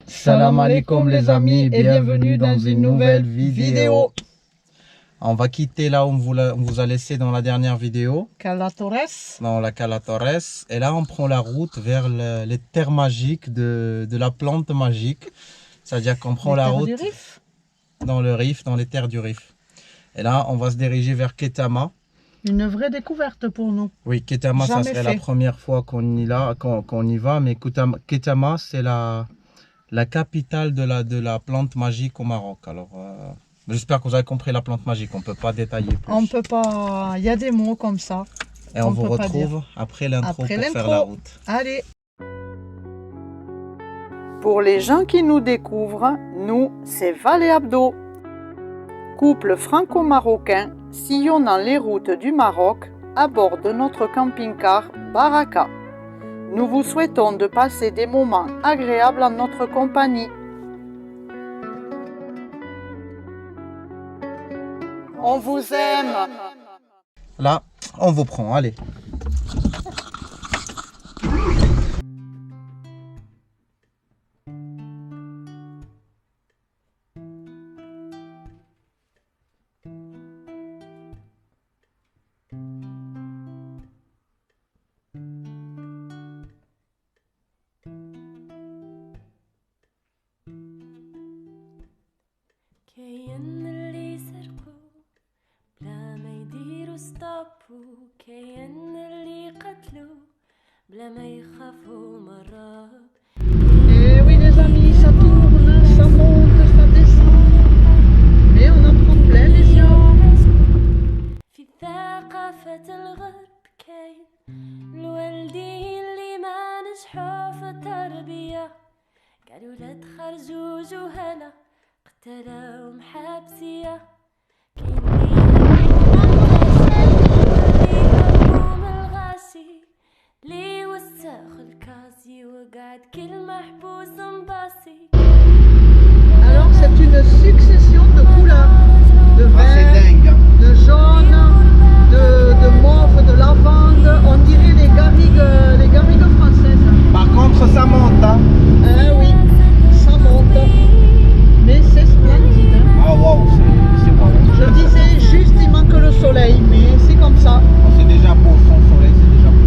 Salam alaikum les amis et bienvenue dans une nouvelle vidéo. On va quitter là où on vous a laissé dans la dernière vidéo. Cala Torres. Dans la Cala Torres. Et là on prend la route vers les terres magiques de la plante magique. C'est-à-dire qu'on prend la route dans le Rif, dans les terres du Rif. Et là on va se diriger vers Ketama. Une vraie découverte pour nous. Oui, Ketama, ça serait la première fois qu'on y va. Mais Ketama, c'est la capitale de la plante magique au Maroc. Alors, j'espère que vous avez compris la plante magique. On ne peut pas détailler plus. On peut pas. Il y a des mots comme ça. Et on vous retrouve après l'intro pour faire la route. Allez. Pour les gens qui nous découvrent, nous, c'est Val et Abdo. Couple franco-marocain sillonnant les routes du Maroc à bord de notre camping-car Baraka. Nous vous souhaitons de passer des moments agréables en notre compagnie. On vous aime. Là, on vous prend, allez. كاين اللي يسرقوا بلا ما يديروا ستوبو كاين اللي يقتلوا بلا ما يخافوا مرات. Et oui les amis, ça tourne, ça monte, ça descend. Mais on en prend plein les yeux. في ثقافة الغرب كاين الوالدين اللي ما نجحوا في التربية قالوا لا تخرجوا جهلة قتلهم حابسية كاين لي وسخ الكاسي وقعد كل محبوس مباسي. Alors c'est une succession de couleurs, de vert, de jaune, de mauve, de lavande. On dirait les garrigues françaises. Par contre, ça monte, hein? Oui, ça monte. Mais c'est splendide. Ah waouh, c'est bon. Je disais juste il manque le soleil, mais c'est comme ça. C'est déjà beau, sans soleil, c'est déjà beau.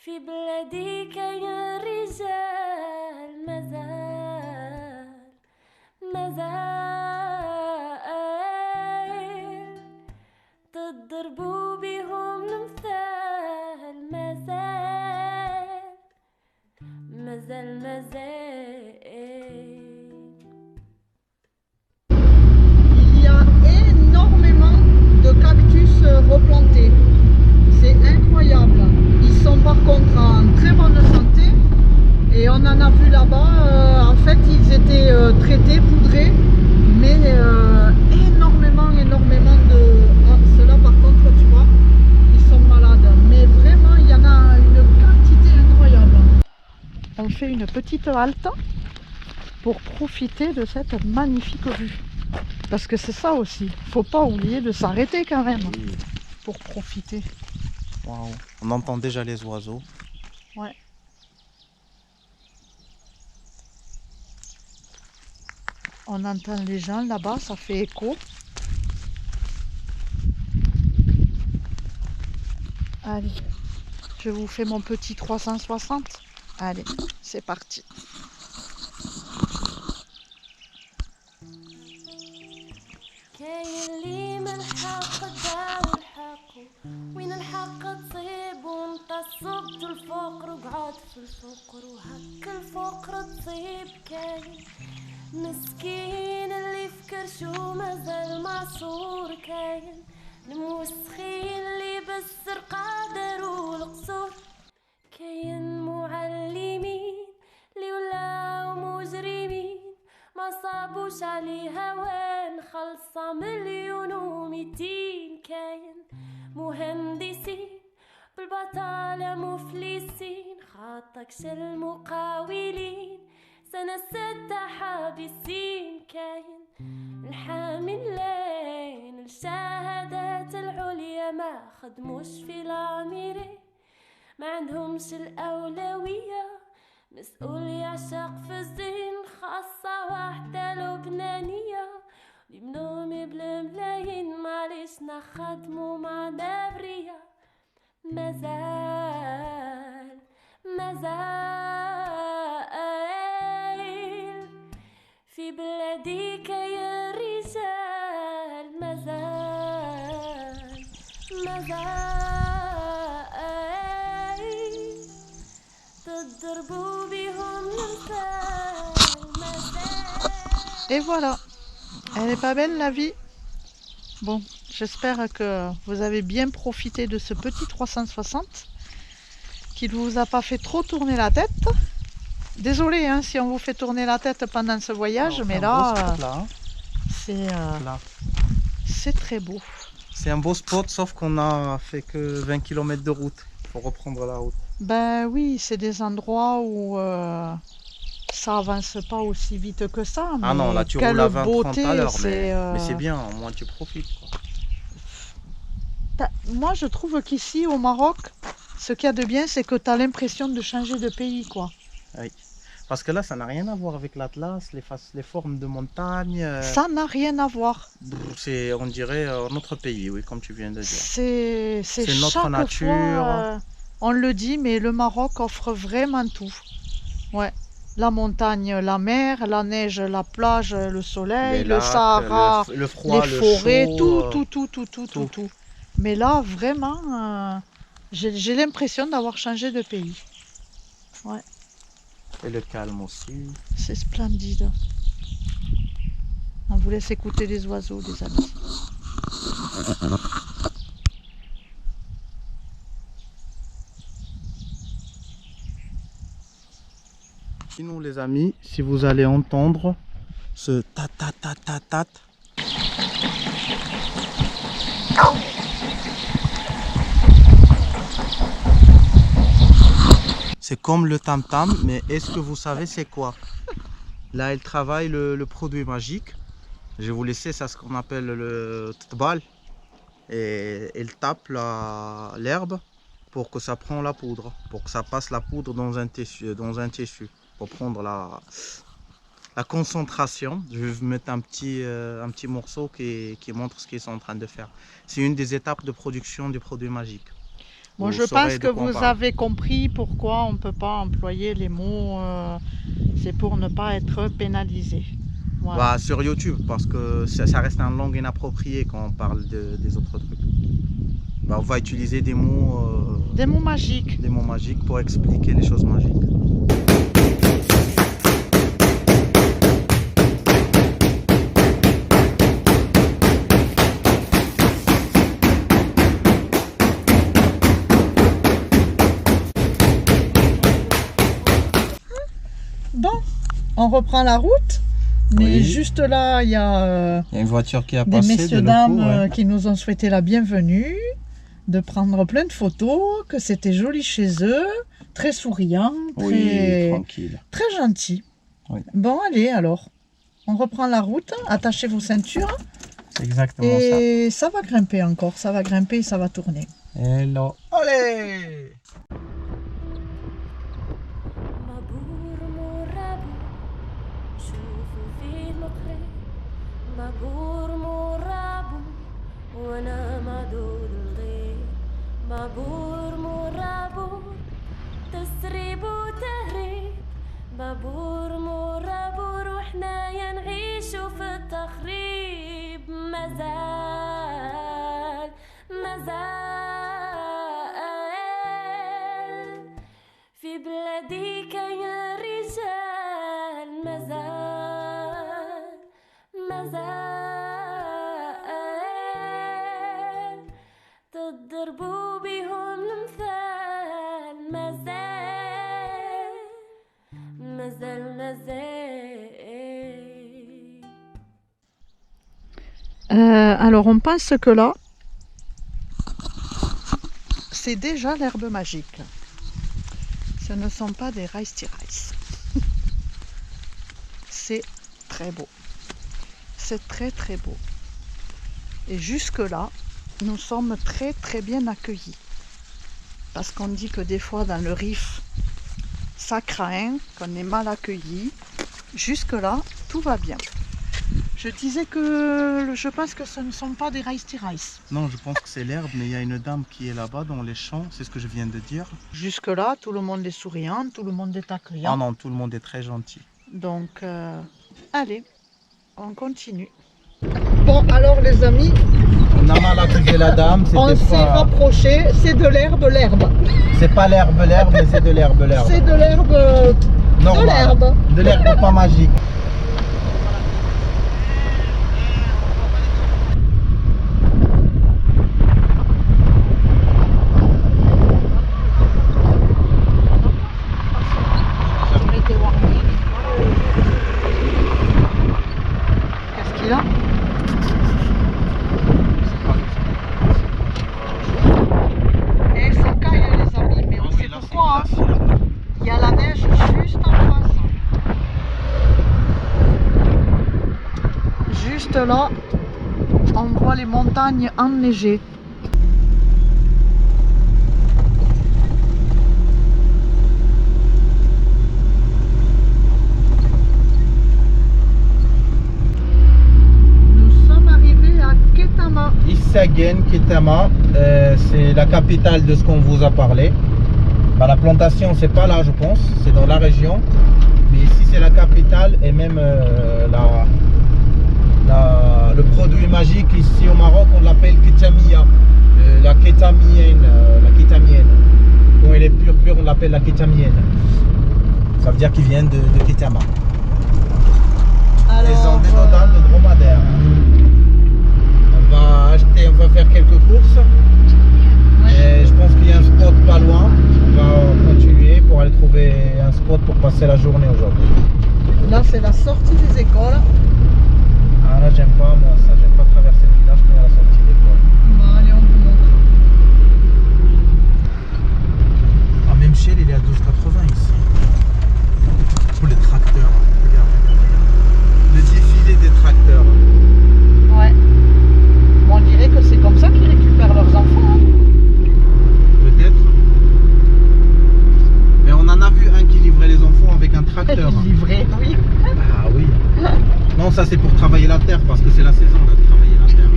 في بلادي كاين الرجال مازال تضربوا بهم المثال مازال Il y a énormément de cactus replantés. C'est incroyable. Ils sont par contre en très bonne santé. Et on en a vu là-bas, en fait ils étaient traités, poudrés. Mais énormément de... Ah, ceux-là par contre tu vois, ils sont malades. Mais vraiment il y en a une quantité incroyable. On fait une petite halte pour profiter de cette magnifique vue. Parce que c'est ça aussi, faut pas oublier de s'arrêter quand même pour profiter. Waouh, on entend déjà les oiseaux. Ouais. On entend les gens là-bas, ça fait écho. Allez, je vous fais mon petit 360. Allez, c'est parti. كاين اللي من الحق داو الحق وين الحق تصيب وانت صبت الفقر وقعد في الفقر وهك الفقر تصيب كاين مسكين اللي فكر شو مازال معصور كاين الموسخين اللي بالسرقة داروا القصور كاين معلمين اللي ولاو مجرمين ما صابوش عليها وين خلصة 1,200,000 كاين مهندسين بالبطالة مفلسين خاطكش المقاولين سنة 6 حابسين كاين الحامي الليل الشهادات العليا ما خدموش في العميري ما عندهمش الأولوية مسؤول يعشق في الزين خاصة واحدة لبنانية بنومي بالملايين معليش نخدمو مع دبرية مازال في بلادك يا رجال مازال تضربوا بهم الأمثال مازال. Et voilà, elle est pas belle la vie. Bon, j'espère que vous avez bien profité de ce petit 360 qui ne vous a pas fait trop tourner la tête. Désolé hein, si on vous fait tourner la tête pendant ce voyage, mais là, c'est très beau. C'est un beau spot, sauf qu'on a fait que 20 km de route pour reprendre la route. Ben oui, c'est des endroits où ça avance pas aussi vite que ça. Ah non, là tu roules à 20-30 à l'heure, mais c'est bien, au moins tu profites, quoi. Moi je trouve qu'ici au Maroc, ce qu'il y a de bien, c'est que tu as l'impression de changer de pays, quoi. Oui. Parce que là, ça n'a rien à voir avec l'Atlas, les formes de montagne. Ça n'a rien à voir. C'est, on dirait, notre pays, oui, comme tu viens de dire. C'est notre nature. Fois, on le dit, mais le Maroc offre vraiment tout. Ouais. La montagne, la mer, la neige, la plage, le soleil, le Sahara, le froid, les forêts, chaud, tout. Mais là, vraiment, j'ai l'impression d'avoir changé de pays. Ouais. Et le calme aussi. C'est splendide. On vous laisse écouter les oiseaux, les amis. Sinon les amis, si vous allez entendre ce tat. C'est comme le tam-tam, mais est-ce que vous savez c'est quoi? Là, elle travaille le produit magique. Je vais vous laisser, c'est ce qu'on appelle le tbal. Et elle tape l'herbe pour que ça prenne la poudre, pour que ça passe la poudre dans un tissu, pour prendre la concentration. Je vais vous mettre un petit morceau qui montre ce qu'ils sont en train de faire. C'est une des étapes de production du produit magique. Bon, je pense que vous avez compris pourquoi on ne peut pas employer les mots, c'est pour ne pas être pénalisé. Voilà. Bah, sur YouTube, parce que ça reste une langue inappropriée quand on parle des autres trucs. Bah, on va utiliser des mots... des mots magiques. Des mots magiques pour expliquer les choses magiques. Bon, on reprend la route. Mais oui. Juste là, il y a une voiture qui a des messieurs dames qui nous ont souhaité la bienvenue, de prendre plein de photos, que c'était joli chez eux, très souriant, très tranquille, très gentil. Oui. Bon, allez alors, on reprend la route, attachez vos ceintures. C'est exactement ça. Et ça va grimper encore, ça va grimper et ça va tourner. Hello, allez! مبور مرابو وانا معدود الغير مبور مرابو تسريب وتهريب مبور مرابو روحنا ينعيش في التخريب مازال في بلادك يا رجال مازال تضربوا بهم المثال مازال alors on pense que là c'est déjà l'herbe magique, ce ne sont pas des rice. C'est très beau. C'est très beau. Et jusque là, nous sommes très bien accueillis. parce qu'on dit que des fois dans le Rif, ça craint, qu'on est mal accueilli. Jusque-là, tout va bien. Je disais que je pense que ce ne sont pas des rice rice. Non, je pense que c'est l'herbe, mais il y a une dame qui est là-bas dans les champs, c'est ce que je viens de dire. Jusque-là, tout le monde est souriant, tout le monde est accueillant. Ah non, tout le monde est très gentil. Donc, allez, on continue. Bon, alors les amis, On a mal accusé la dame, on c'était s'est pas... rapproché. C'est de l'herbe. C'est pas l'herbe, mais c'est de l'herbe. C'est de l'herbe. Normal. l'herbe. De l'herbe pas magique. Qu'est-ce qu'il a? Et ça caille les amis, mais on sait pourquoi. Il y a la neige juste en face. Juste là, on voit les montagnes enneigées. Nous sommes arrivés à Ketama. Issagen, Ketama, c'est la capitale de ce qu'on vous a parlé. Bah, la plantation, c'est pas là, je pense, c'est dans la région. Mais ici, c'est la capitale et même le produit magique ici au Maroc, on l'appelle Ketamia. La kétamienne. Quand elle est pure, on l'appelle la kétamienne. Ça veut dire qu'il vient de Ketama. Ils ont des dents de dromadaire. On va faire quelques courses. Et je pense qu'il y a un spot pas loin. On va continuer pour aller trouver un spot pour passer la journée aujourd'hui. Là, c'est la sortie des écoles. Ah là, j'aime pas moi ça. J'aime pas traverser le village quand il y a la sortie d'école. Bon, allez, on vous montre. Ah, même Shell, il est à 12,80 ici. Pour les tracteurs. Regarde. Le défilé des tracteurs. Ouais. Bon, on dirait que c'est comme ça qu'ils récupèrent leurs enfants. Hein. Peut-être. Mais on en a vu un qui livrait les enfants avec un tracteur. Livré, oui. Ah oui. Non, ça c'est pour travailler la terre parce que c'est la saison là, de travailler la terre.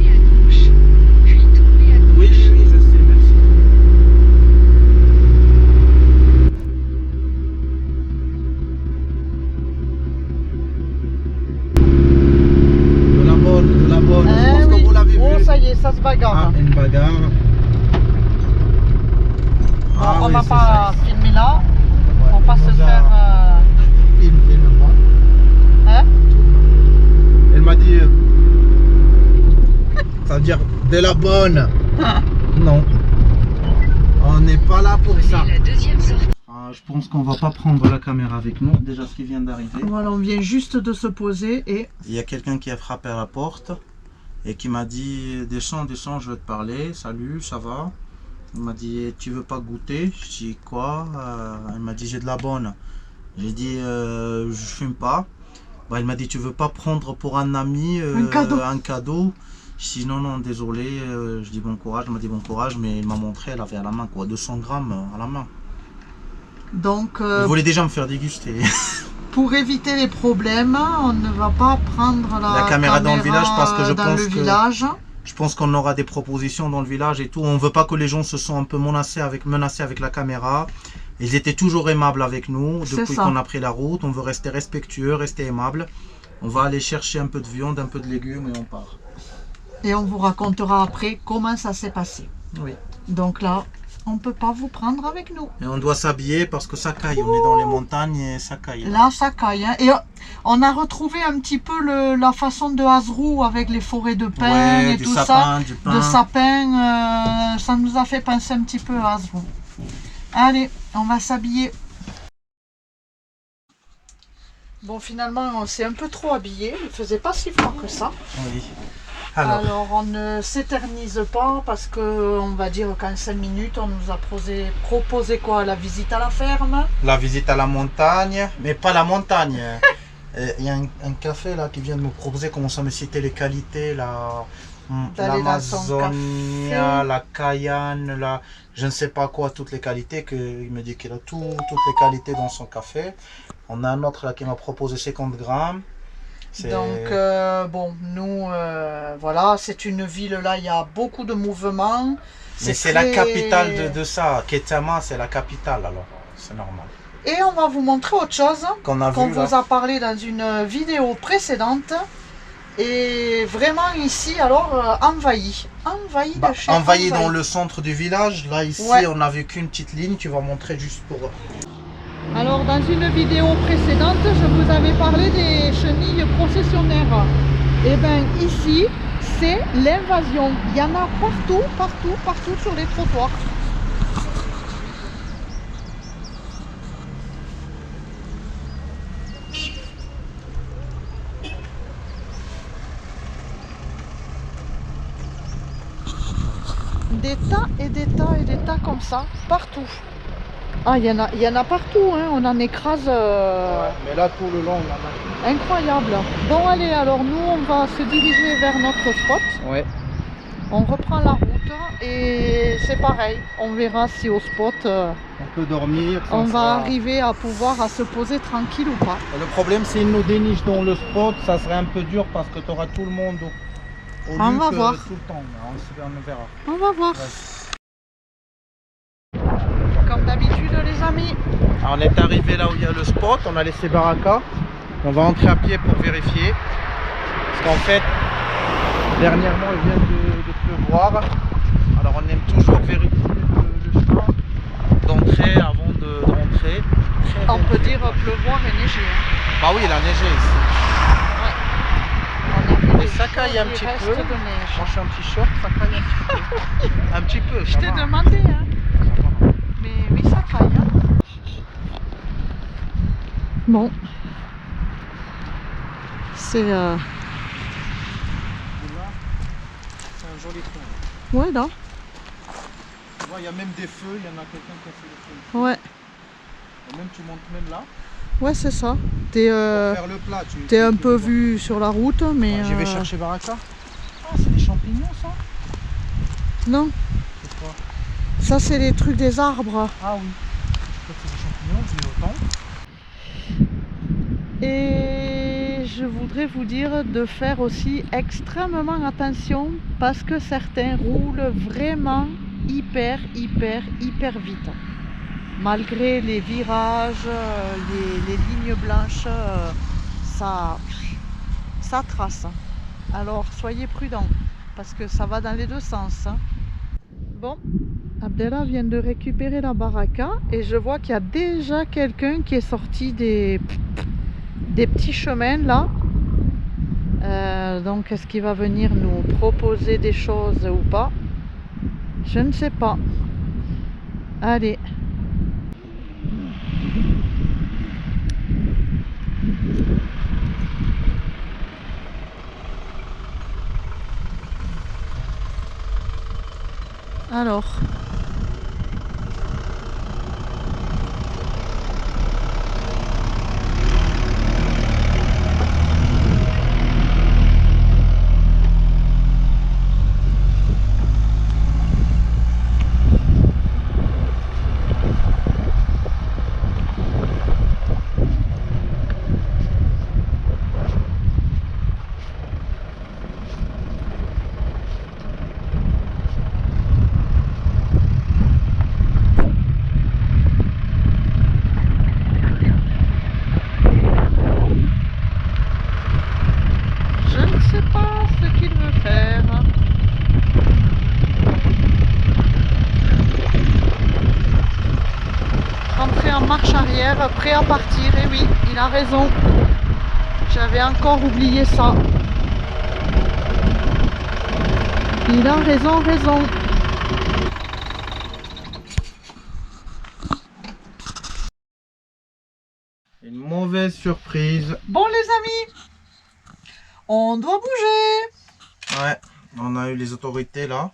Oui, je sais, merci. De la bonne. Je pense que vous l'avez vu. Oh, ça y est, ça se bagarre. Ah, une bagarre. Ah, on oui, n'a c'est pas ça. filmé là. Ouais, On va pas se nous a- faire. Filme-moi. Hein? Elle m'a dit. Ça veut dire de la bonne. Non. On n'est pas là pour ça. Ah, je pense qu'on va pas prendre la caméra avec nous. Déjà ce qui vient d'arriver. Voilà, on vient juste de se poser et. Il y a quelqu'un qui a frappé à la porte et qui m'a dit Deschamps, je veux te parler. Salut, ça va? Il m'a dit tu veux pas goûter? Je dis quoi? Il m'a dit j'ai de la bonne. J'ai dit je fume pas. Bah, il m'a dit tu veux pas prendre pour un ami un cadeau? Je dis non désolé. Je dis bon courage. Il m'a dit bon courage, mais il m'a montré, elle avait à la main quoi, 200 grammes à la main. Donc, Il voulait déjà me faire déguster. pour éviter les problèmes, on ne va pas prendre la caméra dans le village parce que je dans pense le que- village. Je pense qu'on aura des propositions dans le village et tout. On veut pas que les gens se sentent un peu menacés avec la caméra. Ils étaient toujours aimables avec nous C'est depuis ça. qu'on a pris la route. On veut rester respectueux, rester aimable. On va aller chercher un peu de viande, un peu de légumes et on part. Et on vous racontera après comment ça s'est passé. Oui. Donc là, on ne peut pas vous prendre avec nous. Et on doit s'habiller parce que ça caille. On est dans les montagnes et ça caille. Là, ça caille. Hein. Et on a retrouvé un petit peu la façon de Hazrou avec les forêts de pins Ouais, et du tout sapin, ça. du pain. De sapin, ça nous a fait penser un petit peu à Hazrou. Allez, on va s'habiller. Bon, finalement, on s'est un peu trop habillé. Il ne faisait pas si froid que ça. Oui. Alors, on ne s'éternise pas parce que on va dire qu'en 5 minutes, on nous a proposé quoi? La visite à la ferme. La visite à la montagne, mais pas la montagne. Il y a un café là qui vient de me proposer, commence à me citer les qualités là. d'aller dans son L'Amazonia, café. la Cayenne, je ne sais pas quoi, toutes les qualités. Il me dit qu'il a toutes les qualités dans son café. On a un autre là qui m'a proposé 50 grammes. Donc, bon, nous, voilà, c'est une ville là, il y a beaucoup de mouvements. Mais c'est la capitale de ça. Ketama, c'est la capitale, alors c'est normal. Et on va vous montrer autre chose Qu'on vous a parlé dans une vidéo précédente. Et vraiment ici, alors, envahi de chez envahi dans le centre du village. Là, ici, ouais. on n'a vu qu'une petite ligne. Tu vas montrer juste pour... Alors, dans une vidéo précédente, je vous avais parlé des chenilles processionnaires. Et bien ici, c'est l'invasion. Il y en a partout sur les trottoirs. Des tas et des tas et des tas comme ça, partout. Ah, il y en a partout, hein. On en écrase. Ouais, mais là, tout le long, on en a... Incroyable. Bon, allez, alors nous, on va se diriger vers notre spot. Ouais. On reprend la route et c'est pareil. On verra si au spot, On peut dormir. on va arriver à pouvoir se poser tranquille ou pas. Le problème, c'est une nous déniche dans le spot. Ça serait un peu dur parce que tu auras tout le monde au On lieu va que voir. tout le temps. On verra. On va voir. Ouais. Comme d'habitude, les amis. Alors, on est arrivé là où il y a le spot. On a laissé Baraka. On va entrer à pied pour vérifier. Parce qu'en fait, dernièrement, il vient de pleuvoir. Alors, on aime toujours vérifier le chemin d'entrée avant de rentrer. On peut dire pleuvoir et neiger. Hein. Bah oui, il a neigé ici. On a Et ça caille un petit peu. De neige. Moi, je suis un t-shirt, ça caille un petit peu. Un petit peu. Je t'ai demandé, hein. Mais oui, ça caille. Hein. Bon. C'est Là, c'est un joli coin. ouais, là. Tu vois, il y a même des feux, il y en a quelqu'un qui a fait des feux. Ouais. Et même tu montes même là. Ouais, c'est ça. T'es Pour faire le plat, t'es un peu vu sur la route, mais... Ouais, je vais chercher Baraka. Ah, c'est des champignons, ça? Non, C'est quoi? ça c'est les trucs des arbres. Ah oui. Je crois que c'est des champignons, je dis autant. Et je voudrais vous dire de faire aussi extrêmement attention parce que certains roulent vraiment hyper vite. Malgré les virages, les lignes blanches, ça trace. Alors soyez prudents parce que ça va dans les deux sens. Bon, Abdellah vient de récupérer la baraka et je vois qu'il y a déjà quelqu'un qui est sorti des petits chemins là. Donc est-ce qu'il va venir nous proposer des choses ou pas? Je ne sais pas. Allez. Alors. Marche arrière, prêt à partir. Et oui, il a raison. J'avais encore oublié ça. Il a raison. Une mauvaise surprise. Bon les amis, on doit bouger. Ouais, on a eu les autorités là.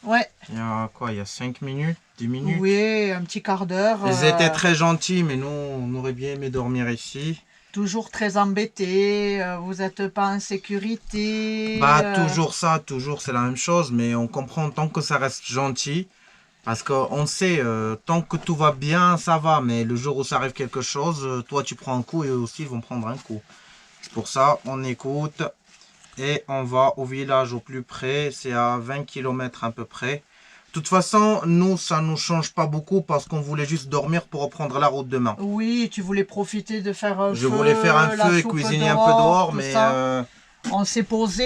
Ouais. Il y a quoi? Il y a 5 minutes, 10 minutes? Oui, un petit quart d'heure. Ils étaient très gentils, mais nous, on aurait bien aimé dormir ici. Toujours très embêté, vous n'êtes pas en sécurité. Toujours ça, toujours c'est la même chose, mais on comprend tant que ça reste gentil. Parce qu'on sait, tant que tout va bien, ça va, mais le jour où ça arrive quelque chose, toi tu prends un coup et eux aussi ils vont prendre un coup. C'est pour ça, on écoute et on va au village au plus près, c'est à 20 km à peu près. De toute façon, nous, ça ne nous change pas beaucoup parce qu'on voulait juste dormir pour reprendre la route demain. Oui, tu voulais profiter de faire un feu. Je voulais faire un feu et cuisiner un peu dehors, mais... On s'est posé,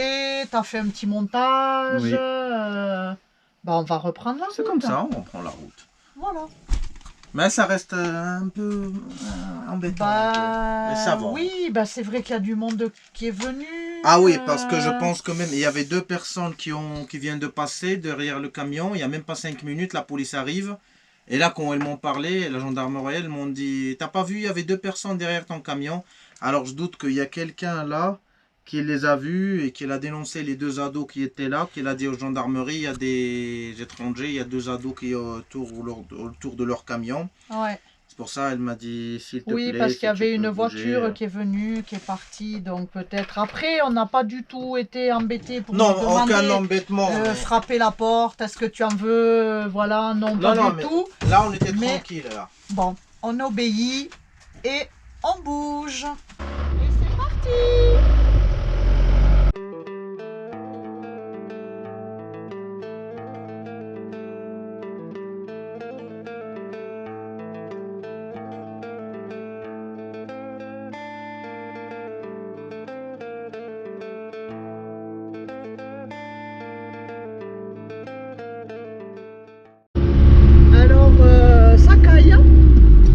t'as fait un petit montage. Oui. On va reprendre la route. C'est comme ça, on reprend la route. Voilà. Mais ça reste un peu embêtant. Mais ça va. Oui, c'est vrai qu'il y a du monde qui est venu. Ah oui, parce que je pense que même il y avait 2 personnes qui viennent de passer derrière le camion. Il n'y a même pas 5 minutes, la police arrive. Et là, quand elles m'ont parlé, la gendarmerie, elles m'ont dit, t'as pas vu, il y avait 2 personnes derrière ton camion. Alors je doute qu'il y a quelqu'un là qui les a vus et qui a dénoncé les 2 ados qui étaient là, qui a dit aux gendarmeries, il y a des étrangers, il y a 2 ados qui sont autour de leur camion. Ouais. C'est pour ça, elle m'a dit, s'il te plaît. Oui, parce qu'il y avait une voiture bouger. qui est venue, qui est partie, donc peut-être. Après, on n'a pas du tout été embêtés pour Non, nous demander, aucun embêtement. frapper la porte, est-ce que tu en veux, voilà, non, pas du tout. Là, on était tranquille là. Bon, on obéit et on bouge. Et c'est parti.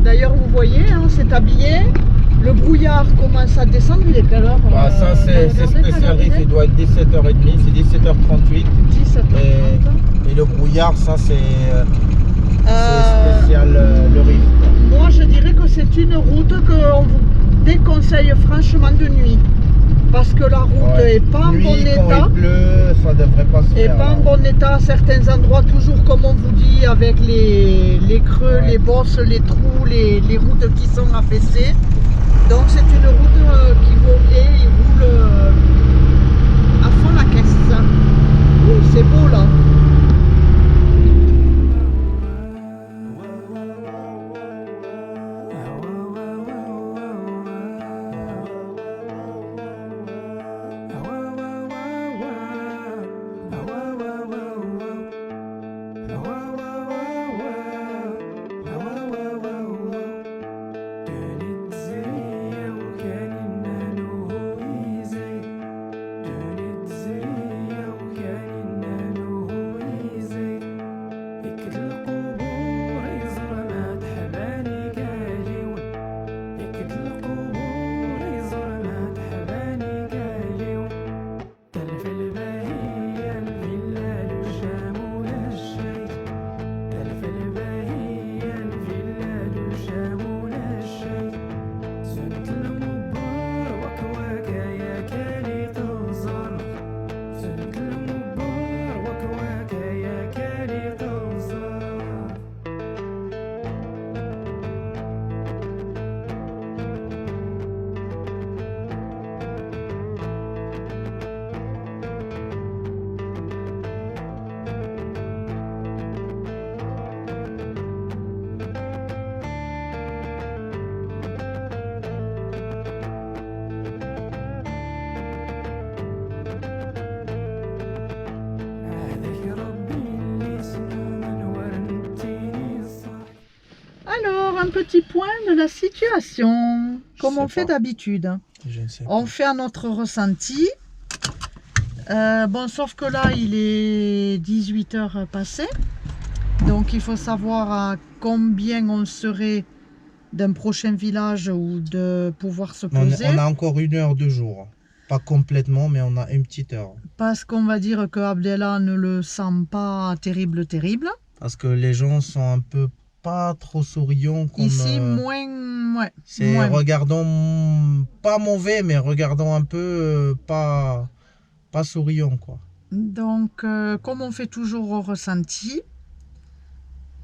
D'ailleurs, vous voyez, c'est habillé. Le brouillard commence à descendre. Il est quelle heure? Ça, c'est spécial riff. Il doit être 17h30. C'est 17h38. 17h30. Et le brouillard, ça, c'est spécial le riff. Moi, je dirais que c'est une route qu'on vous déconseille franchement de nuit. Parce que la route est pas en bon état. Quand il pleut, ça devrait pas se faire. Et pas en bon état à certains endroits, toujours comme on vous dit, avec les creux, les bosses, les trous, les routes qui sont affaissées. Donc c'est une route qui roule à fond la caisse. Ouh, c'est beau là. Alors, un petit point de la situation, comme on fait d'habitude. On fait à notre ressenti. Sauf que là, il est 18h passé. Donc, il faut savoir à combien on serait d'un prochain village ou de pouvoir se poser. On a encore 1 heure de jour. Pas complètement, mais on a une petite heure. Parce qu'on va dire que Abdellah ne le sent pas terrible. Parce que les gens sont un peu pas trop souriants. Comme, ici, moins. C'est regardons, pas mauvais, mais regardons un peu pas souriant, quoi. Donc, comme on fait toujours au ressenti,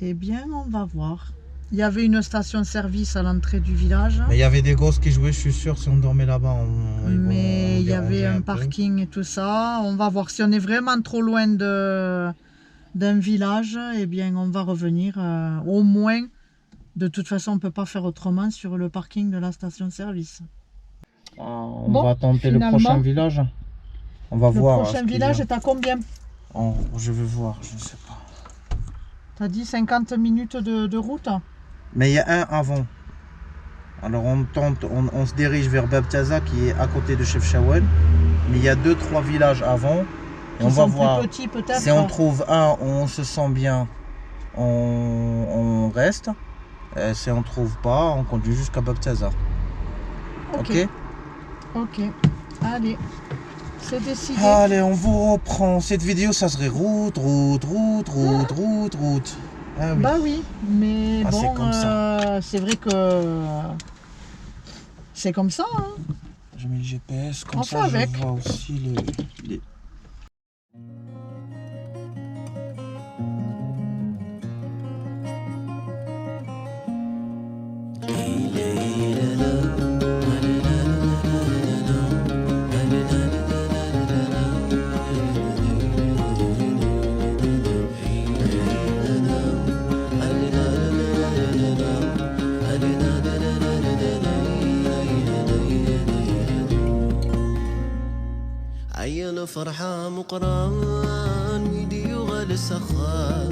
eh bien, on va voir. Il y avait une station-service à l'entrée du village. Mais il y avait des gosses qui jouaient, je suis sûr, si on dormait là-bas. Mais il y avait un parking et tout ça. On va voir si on est vraiment trop loin d'un village. Eh bien, on va revenir au moins. De toute façon, on ne peut pas faire autrement sur le parking de la station-service. On va tenter le prochain village. On va voir. Le prochain village est à combien? Je vais voir, je ne sais pas. Tu as dit 50 minutes de route? Mais il y a un avant. Alors on se dirige vers Babtaza qui est à côté de Chefchaouen. Mais il y a 2-3 villages avant. Et on va voir. Plus petits, peut-être. Si on trouve un où on se sent bien, on reste. Si on trouve pas, on conduit jusqu'à Babtaza. Ok. Ok. Allez. C'est décidé. Allez, on vous reprend. Cette vidéo, ça serait route. Ah oui. Bah oui, mais bon, c'est comme ça. C'est vrai que c'est comme ça. Hein. Je mets le GPS, comme on ça fait avec. Je vois aussi les... فرحة مقران ويديو غال السخان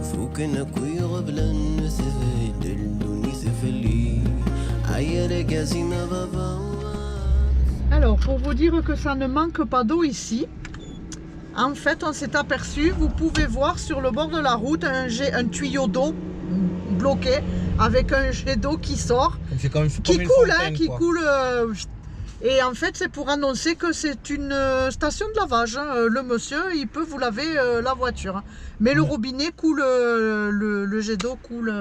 فوكنا كوي غبلا نثفل دلوني ثفلي عيال قاسمة بابا. Alors, pour vous dire que ça ne manque pas d'eau ici, en fait, on s'est aperçu, vous pouvez voir sur le bord de la route un tuyau d'eau bloqué avec un jet d'eau qui sort, qui coule, fontaine, qui coule. Et en fait, c'est pour annoncer que c'est une station de lavage. Le monsieur, il peut vous laver la voiture. Mais le robinet coule, le jet d'eau coule,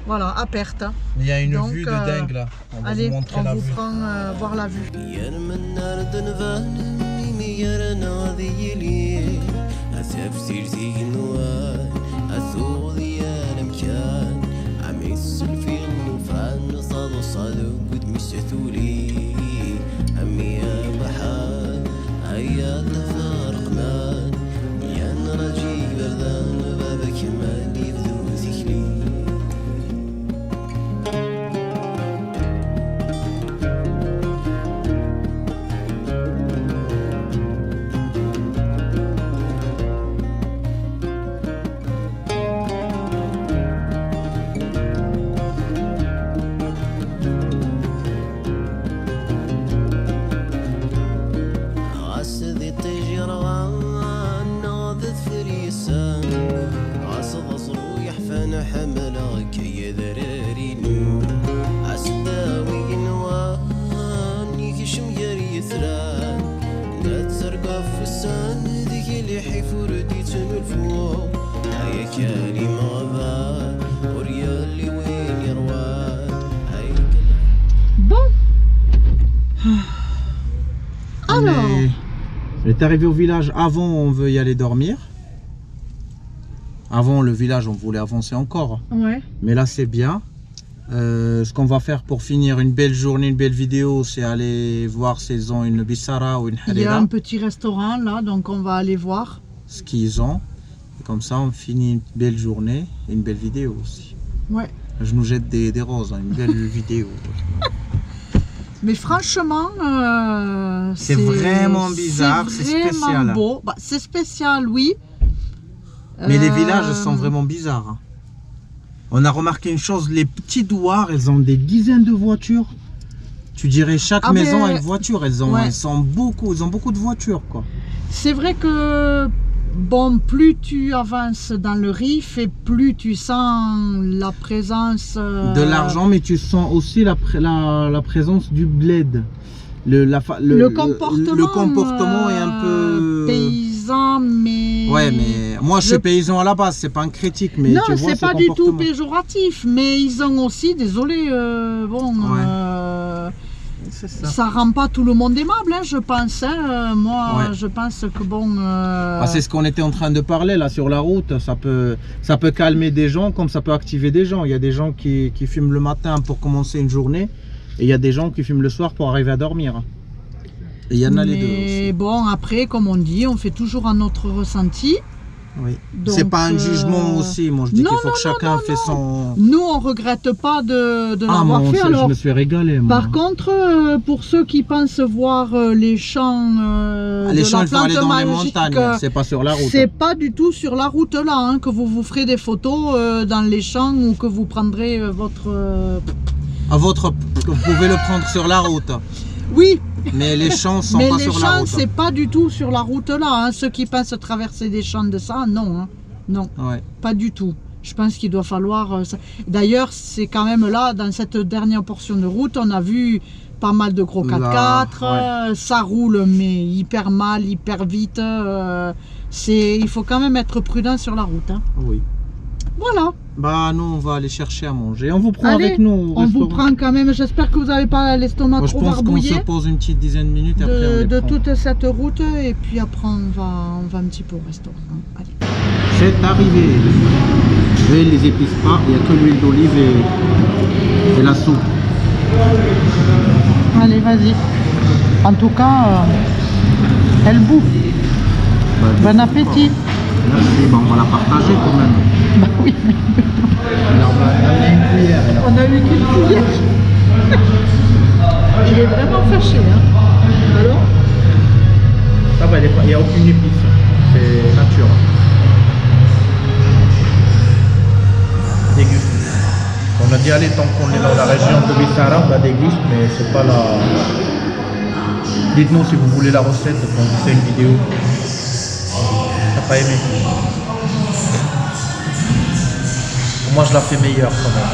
voilà, à perte. Il y a une vue de dingue là. On va vous montrer la vue. On vous prend voir la vue. On est arrivé au village avant, on veut y aller dormir. Avant le village, on voulait avancer encore. Ouais. Mais là, c'est bien. Ce qu'on va faire pour finir une belle journée, une belle vidéo, c'est aller voir s'ils ont une Bissara ou une Harira. Il y a un petit restaurant là, donc on va aller voir ce qu'ils ont. Et comme ça, on finit une belle journée et une belle vidéo aussi. Ouais. Je nous jette des roses, hein, une belle vidéo. Mais franchement, c'est vraiment bizarre, c'est spécial. Beau. Bah, c'est spécial, oui. Mais les villages sont vraiment bizarres. Hein. On a remarqué une chose, les petits douars, elles ont des dizaines de voitures. Tu dirais chaque maison a une voiture. Ils ont beaucoup de voitures, quoi. C'est vrai que bon, plus tu avances dans le Rif et plus tu sens la présence de l'argent, mais tu sens aussi la présence du bled. Le comportement est un peu paysan, mais ouais, mais moi je suis paysan à la base, c'est pas un critique, mais non, tu vois, c'est pas du tout péjoratif, mais ils ont aussi, désolé, bon, C'est ça. Ça rend pas tout le monde aimable, hein, je pense. Hein. Moi, Ouais. je pense que bon. Ah, c'est ce qu'on était en train de parler là sur la route. Ça peut calmer des gens comme ça peut activer des gens. Il y a des gens qui fument le matin pour commencer une journée et il y a des gens qui fument le soir pour arriver à dormir. Et il y en a les deux Mais aussi. bon, après, comme on dit, on fait toujours à notre ressenti. Oui. Donc, C'est pas un jugement aussi. Moi je dis non, qu'il faut non, que chacun fait son. Nous, on regrette pas de Ah, moi, l'avoir fait. je Alors, me suis régalé. Moi. par contre, pour ceux qui pensent voir les champs les de champs, la il faut aller plante dans les magique, montagnes. C'est pas sur la route. c'est pas du tout sur la route là, hein, que vous ferez des photos dans les champs ou que vous prendrez votre. Vous pouvez le prendre sur la route. Oui, Mais les champs sont mais pas les sur la champs, route. c'est pas du tout sur la route là. Hein. Ceux qui pensent traverser des champs de ça, non. Hein. Non, Ouais. pas du tout. Je pense qu'il doit falloir. D'ailleurs, c'est quand même là, dans cette dernière portion de route, on a vu pas mal de gros 4x4. Là, Ça roule, mais hyper mal, hyper vite. Il faut quand même être prudent sur la route. Hein. Oui. Voilà. Bah nous on va aller chercher à manger. On vous prend Allez, avec nous au on vous restaurant. prend quand même. J'espère que vous n'avez pas l'estomac Moi, je trop pense qu'on barbouillé se pose une petite dizaine de minutes et après on les de prend. toute cette route. Et puis après, on va un petit peu au restaurant. Allez. C'est arrivé. Et les épices pas, il n'y a que l'huile d'olive et la soupe. Allez, vas-y. En tout cas, elle bouffe. Bon appétit. Merci, bah, on va la partager quand même. Bah oui, Alors, on a amené une cuillère. alors. on a eu qu'une cuillère. Il est vraiment fâché. Hein. Alors Ça va, il n'y a aucune épice. C'est nature. Déguste. On a dit allez, tant qu'on est dans la région de Bissara, on la déguste, mais c'est pas la. Dites-nous si vous voulez la recette quand on fait une vidéo. T'as pas aimé? Moi je la fais meilleure quand même.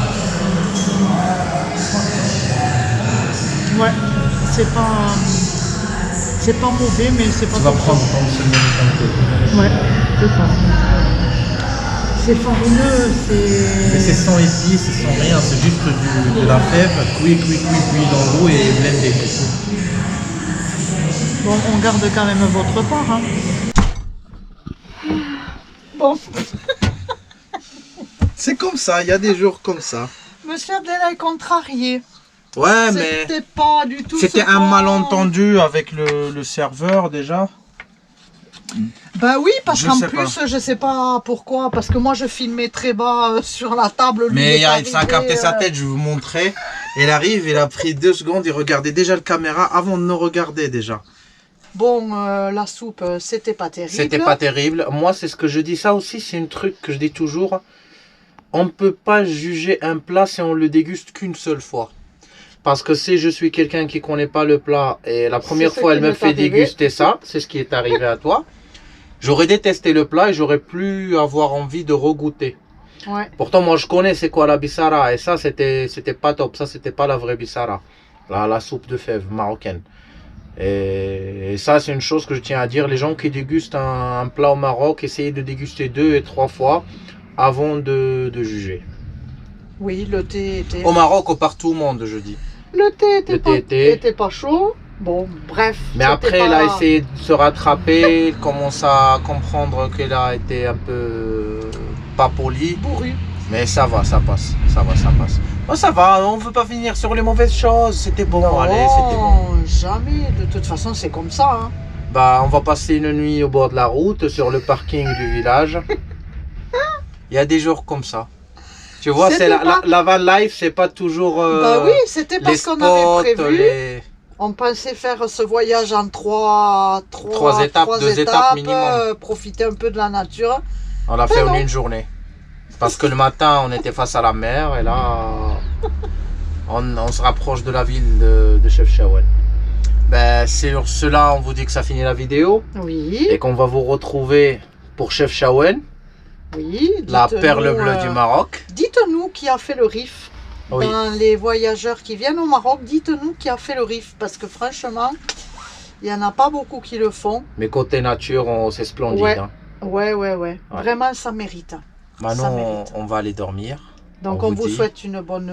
ouais, c'est pas mauvais, mais c'est pas Tu vas trop prendre fort. ton semaine. Ouais, c'est ça. C'est farineux, Mais c'est sans épices, c'est sans rien, c'est juste de la fève, cuit dans l'eau et blendé. Bon, on garde quand même votre part. Hein. Bon, C'est comme ça, il y a des jours comme ça. Monsieur Abdel est contrarié. Ouais, C'était pas du tout. c'était ce un qu'on- malentendu avec le serveur déjà. Bah oui, parce Je qu'en sais plus, je sais pas pourquoi, parce que moi je filmais très bas sur la table. Lui, Mais il est ça a capté arrivé, sa tête, je vais vous montrer. Il arrive, il a pris 2 secondes, il regardait déjà la caméra avant de nous regarder déjà. Bon, la soupe, c'était pas terrible. C'était pas terrible. Moi, c'est ce que je dis. Ça aussi, c'est un truc que je dis toujours. On ne peut pas juger un plat si on le déguste qu'une seule fois. Parce que si je suis quelqu'un qui connaît pas le plat et la première ce fois qui elle me m'est fait arrivé. déguster ça, c'est ce qui est arrivé à toi, j'aurais détesté le plat et j'aurais plus avoir envie de regoûter. Ouais. Pourtant, moi, je connais c'est quoi la bissara et ça, c'était pas top. Ça, c'était pas la vraie bissara. La soupe de fèves marocaine. Et ça, c'est une chose que je tiens à dire. Les gens qui dégustent un plat au Maroc, essayez de déguster 2 et 3 fois avant de juger. Oui, le thé était. Au Maroc, ou partout au monde, je dis. Le thé était, Le pas, thé était pas chaud. Bon, bref. Mais c'était après, pas... il a essayé de se rattraper, il commence à comprendre qu'il a été un peu pas poli. bourru. Mais ça va, ça passe. Ça passe. Bon, ça va, on veut pas finir sur les mauvaises choses. C'était bon, Non, allez, c'était bon. jamais. De toute façon, c'est comme ça. Hein. Bah, on va passer une nuit au bord de la route, sur le parking du village. Il y a des jours comme ça. Tu vois, C'était c'est pas- la van life, c'est pas toujours Bah oui, c'était les parce qu'on avait spots, prévu. les... On pensait faire ce voyage en trois étapes, 2 étapes minimum. Profiter un peu de la nature. On l'a fait en non. une journée. Parce que le matin, on était face à la mer et là, on se rapproche de la ville de Chefchaouen. Ben, sur cela, on vous dit que ça finit la vidéo Oui, et qu'on va vous retrouver pour Chefchaouen, oui. la dites-nous, perle bleue du Maroc. Dites-nous qui a fait le RIF. Oui. Dans les voyageurs qui viennent au Maroc, dites-nous qui a fait le RIF. Parce que franchement, il n'y en a pas beaucoup qui le font. Mais côté nature, c'est splendide. Ouais. Hein. Ouais. Ouais. Vraiment, ça mérite. Maintenant, mérite. on va aller dormir. Donc On on vous vous dit souhaite une bonne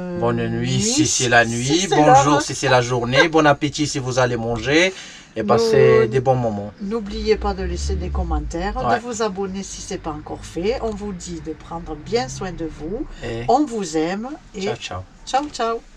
nuit si c'est la nuit, si c'est bonjour l'heure. si c'est la journée, bon appétit si vous allez manger et passer des bons moments. N'oubliez pas de laisser des commentaires, Ouais. de vous abonner si ce n'est pas encore fait. On vous dit de prendre bien soin de vous. Et On vous aime et ciao ciao. ciao ciao.